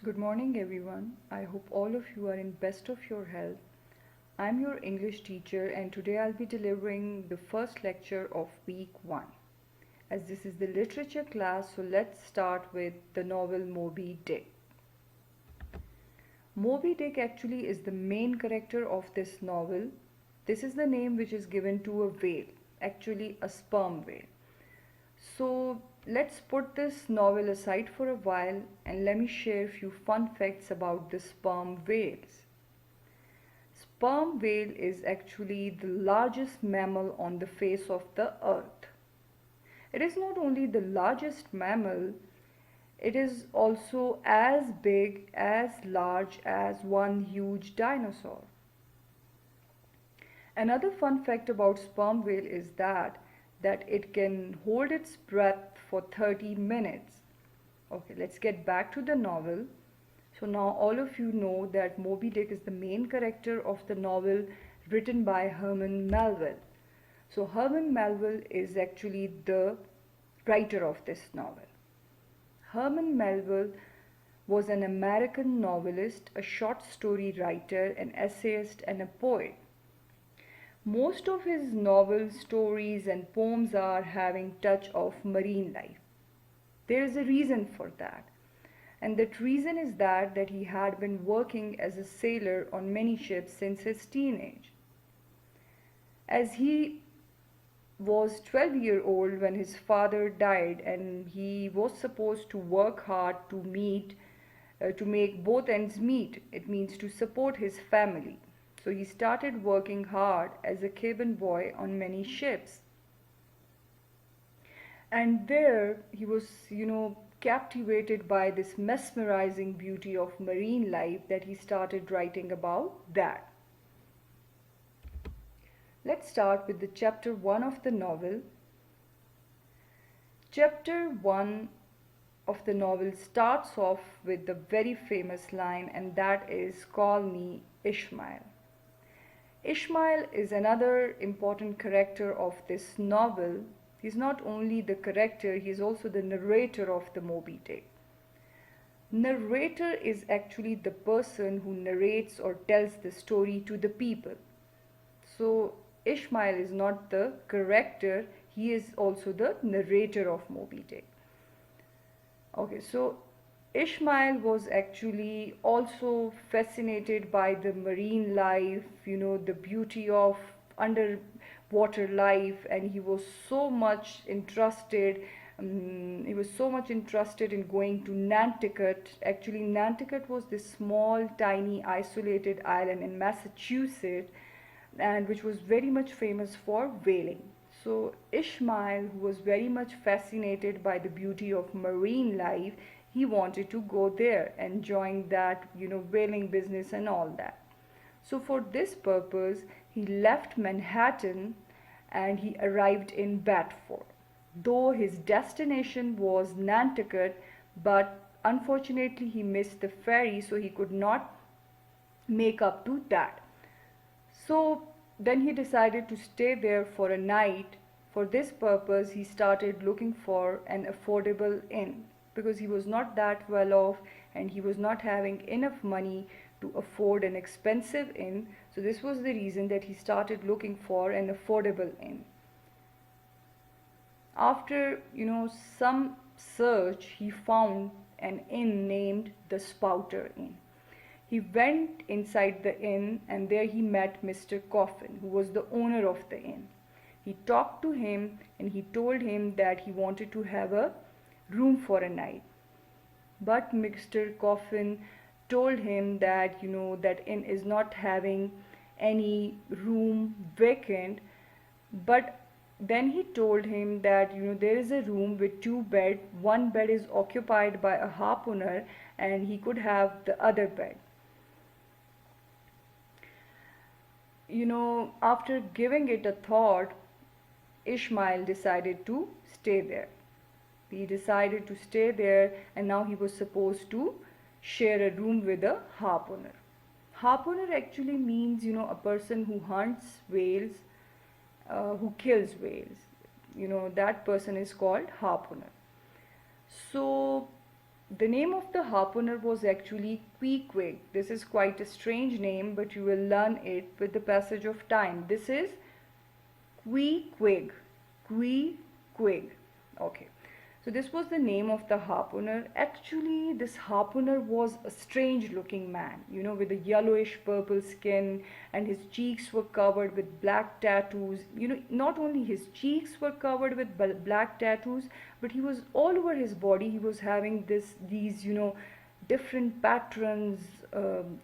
Good morning, everyone. I hope all of you are in best of your health. I'm your English teacher, and today I'll be delivering the first lecture of week 1. As this is the literature class, so let's start with the novel Moby Dick. Moby Dick actually is the main character of this novel. This is the name which is given to a whale, actually a sperm whale. So let's put this novel aside for a while and let me share a few fun facts about the sperm whales. Sperm whale is actually the largest mammal on the face of the earth. It is not only the largest mammal, it is also as big, as large as one huge dinosaur. Another fun fact about sperm whale is that it can hold its breath for 30 minutes. Okay, let's get back to the novel. So now all of you know that Moby Dick is the main character of the novel written by Herman Melville. So Herman Melville is actually the writer of this novel. Herman Melville was an American novelist, a short story writer, an essayist, and a poet. Most of his novels, stories, and poems are having touch of marine life. There is a reason for that. And that reason is that he had been working as a sailor on many ships since his teenage. As he was 12-year-old when his father died, and he was supposed to work hard to make both ends meet. It means to support his family. So he started working hard as a cabin boy on many ships. And there he was, captivated by this mesmerizing beauty of marine life that he started writing about that. Let's start with the chapter 1 of the novel. Chapter 1 of the novel starts off with the very famous line, and that is, "Call me Ishmael." Ishmael is another important character of this novel. He's not only the character, he's also the narrator of the Moby Dick. Narrator is actually the person who narrates or tells the story to the people. So Ishmael is not the character, he is also the narrator of Moby Dick. Okay, so Ishmael was actually also fascinated by the marine life, the beauty of underwater life, and he was so much interested. He was so much interested in going to Nantucket. Actually, Nantucket was this small, tiny, isolated island in Massachusetts, and which was very much famous for whaling. So Ishmael, who was very much fascinated by the beauty of marine life, he wanted to go there and join that, whaling business and all that. So for this purpose, he left Manhattan and he arrived in Bedford. Though his destination was Nantucket, but unfortunately he missed the ferry, so he could not make up to that. So then he decided to stay there for a night. For this purpose, he started looking for an affordable inn, because he was not that well off and he was not having enough money to afford an expensive inn. So this was the reason that he started looking for an affordable inn. After some search, he found an inn named the Spouter Inn. He went inside the inn, and there he met Mr. Coffin, who was the owner of the inn. He talked to him and he told him that he wanted to have a room for a night. But Mr. Coffin told him that that inn is not having any room vacant. But then he told him that there is a room with 2 beds. One bed is occupied by a harpooner and he could have the other bed. After giving it a thought, Ishmael decided to stay there. He decided to stay there, and now he was supposed to share a room with a harpooner. Harpooner actually means, a person who hunts whales, who kills whales. That person is called harpooner. So The name of the harpooner was actually Queequeg. This is quite a strange name, but you will learn it with the passage of time. This is Queequeg. Queequeg. Okay. So this was the name of the harpooner. Actually, this harpooner was a strange looking man, with a yellowish purple skin, and his cheeks were covered with black tattoos. Not only his cheeks were covered with black tattoos, but he was all over his body. He was having these different patterns,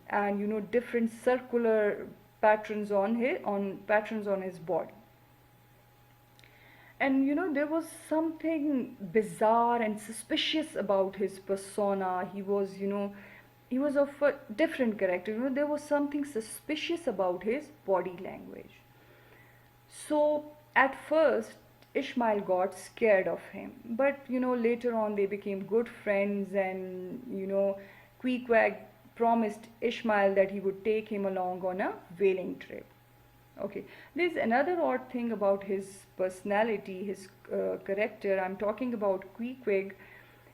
and different circular patterns on his body. And there was something bizarre and suspicious about his persona. He was of a different character. There was something suspicious about his body language. So at first, Ishmael got scared of him, but later on they became good friends, and Queequeg promised Ishmael that he would take him along on a whaling trip. Okay, there's another odd thing about his personality, his character. I'm talking about Queequeg.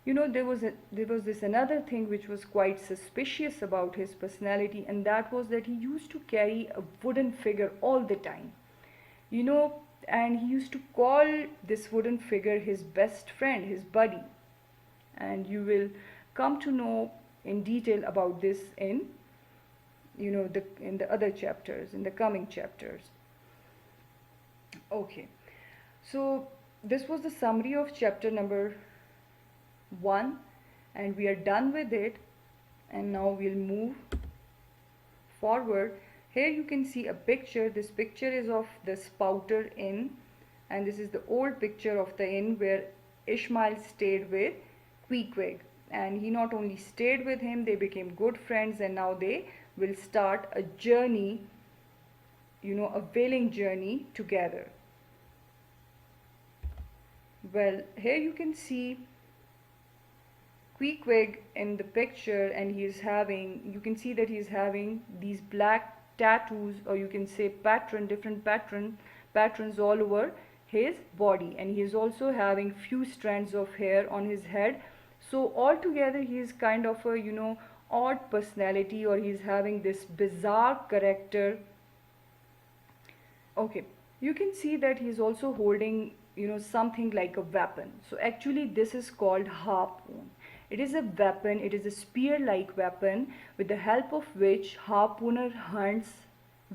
There was this another thing which was quite suspicious about his personality, and that was that he used to carry a wooden figure all the time. And he used to call this wooden figure his best friend, his buddy. And you will come to know in detail about this in the other chapters, in the coming chapters. Okay, so this was the summary of chapter number 1, and we are done with it. And now we'll move forward. Here you can see a picture. This picture is of the Spouter Inn, and this is the old picture of the inn where Ishmael stayed with Queequeg. And he not only stayed with him, they became good friends, and now they will start a journey, a whaling journey together. Well, here you can see Queequeg in the picture, and you can see that he is having these black tattoos, or you can say different patterns all over his body, and he is also having few strands of hair on his head. So altogether he is kind of a odd personality, or he's having this bizarre character. Okay, you can see that he's also holding something like a weapon. So actually this is called harpoon. It is a weapon, it is a spear like weapon with the help of which harpooner hunts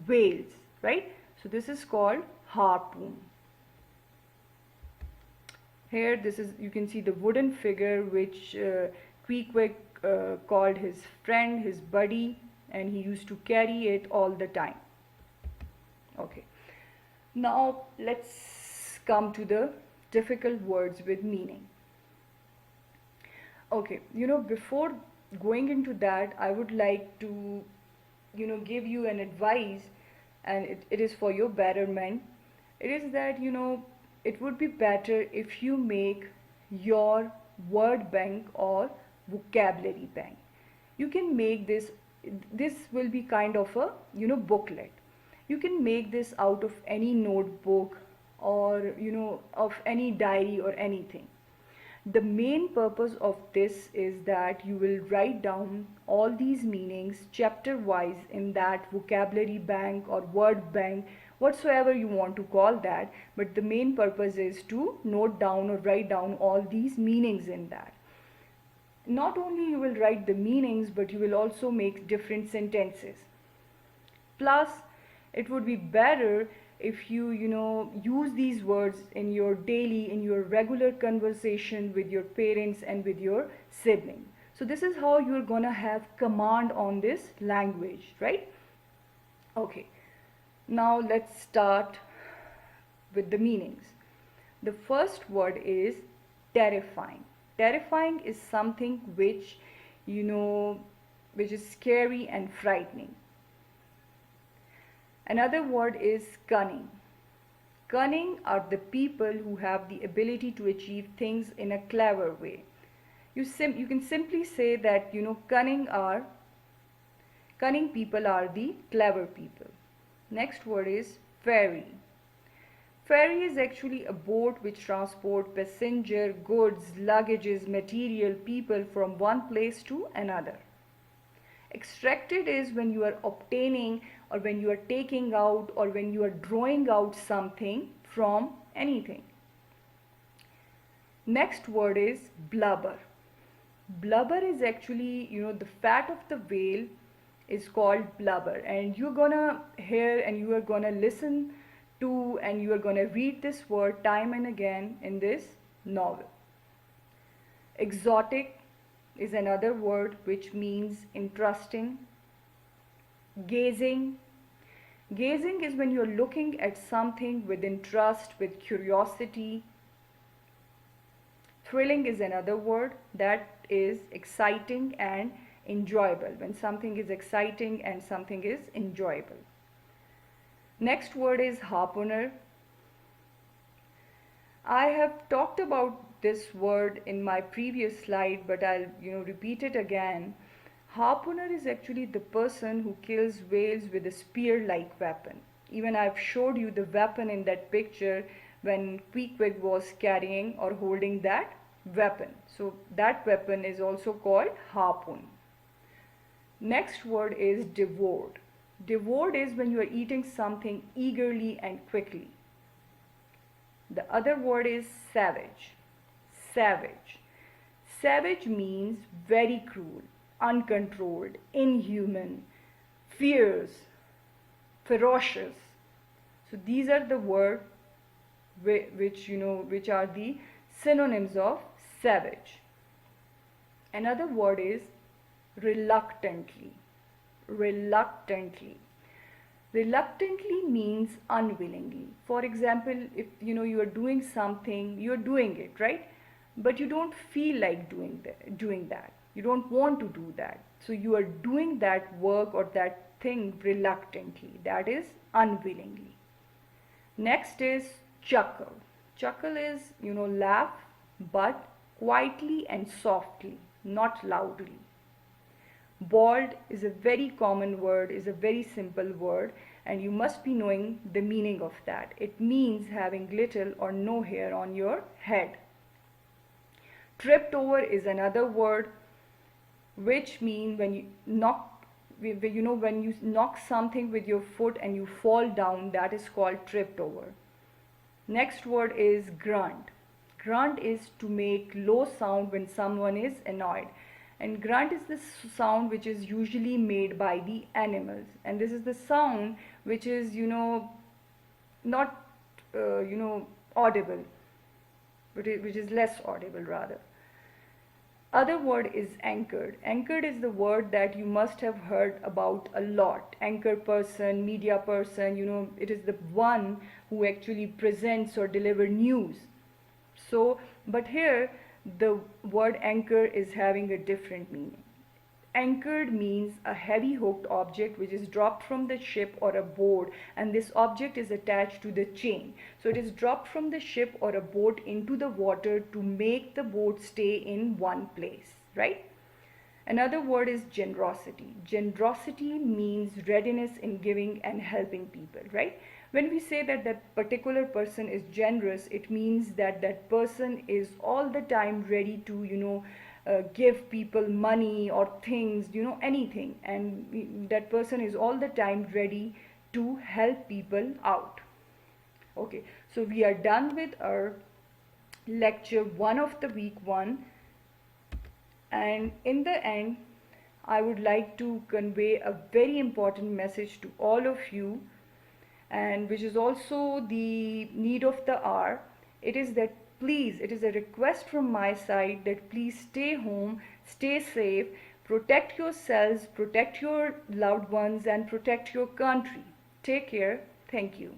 whales, right? So this is called harpoon. Here you can see the wooden figure which Queequeg called his friend, his buddy, and he used to carry it all the time. Okay, now let's come to the difficult words with meaning. Okay, before going into that, I would like to give you an advice, and it is for your betterment. It is that it would be better if you make your word bank or vocabulary bank. You can make this will be kind of a booklet. You can make this out of any notebook, or of any diary or anything. The main purpose of this is that you will write down all these meanings chapter wise in that vocabulary bank or word bank, whatsoever you want to call that, but the main purpose is to note down or write down all these meanings in that. Not only you will write the meanings, but you will also make different sentences. Plus, it would be better if you use these words in your regular conversation with your parents and with your siblings. So this is how you're gonna have command on this language, right? Okay, now let's start with the meanings. The first word is terrifying. Terrifying is something which is scary and frightening. Another word is cunning. Cunning are the people who have the ability to achieve things in a clever way. You can simply say that cunning people are the clever people. Next word is fairy. Ferry is actually a boat which transports passenger, goods, luggages, material, people from one place to another. Extracted is when you are obtaining or when you are taking out or when you are drawing out something from anything. Next word is blubber. Blubber is actually, the fat of the whale is called blubber, and you're gonna hear and you are gonna listen to and you are gonna read this word time and again in this novel. Exotic is another word which means interesting. Gazing. Gazing is when you're looking at something with interest, with curiosity. Thrilling is another word that is exciting and enjoyable. When something is exciting and something is enjoyable. Next word is harpooner. I have talked about this word in my previous slide, but I'll repeat it again. Harpooner is actually the person who kills whales with a spear-like weapon. Even I've showed you the weapon in that picture when Queequeg was carrying or holding that weapon. So that weapon is also called harpoon. Next word is devoured. Devoured is when you are eating something eagerly and quickly. The other word is savage. Savage. Savage means very cruel, uncontrolled, inhuman, fierce, ferocious. So these are the words which are the synonyms of savage. Another word is reluctantly. Reluctantly. Reluctantly means unwillingly. For example, if you are doing something, you are doing it, right? But you don't feel like doing that. You don't want to do that. So you are doing that work or that thing reluctantly. That is unwillingly. Next is chuckle. Chuckle is, laugh, but quietly and softly, not loudly. Bald is a very common word, is a very simple word, and you must be knowing the meaning of that. It means having little or no hair on your head. Tripped over is another word which means when you knock something with your foot and you fall down, that is called tripped over. Next word is grunt. Grunt is to make low sound when someone is annoyed. And grunt is the sound which is usually made by the animals. And this is the sound which is, not, audible, but which is less audible rather. Other word is anchored. Anchored is the word that you must have heard about a lot. Anchor person, media person, it is the one who actually presents or deliver news. So, but here the word anchor is having a different meaning. Anchored means a heavy hooked object which is dropped from the ship or a boat, and this object is attached to the chain. So it is dropped from the ship or a boat into the water to make the boat stay in one place, right? Another word is generosity. Generosity means readiness in giving and helping people, right? When we say that that particular person is generous, it means that that person is all the time ready to, give people money or things, anything. And that person is all the time ready to help people out. Okay, so we are done with our lecture 1 of the week 1. And in the end, I would like to convey a very important message to all of you, and which is also the need of the hour. It is that please, it is a request from my side that please stay home, stay safe, protect yourselves, protect your loved ones, and protect your country. Take care. Thank you.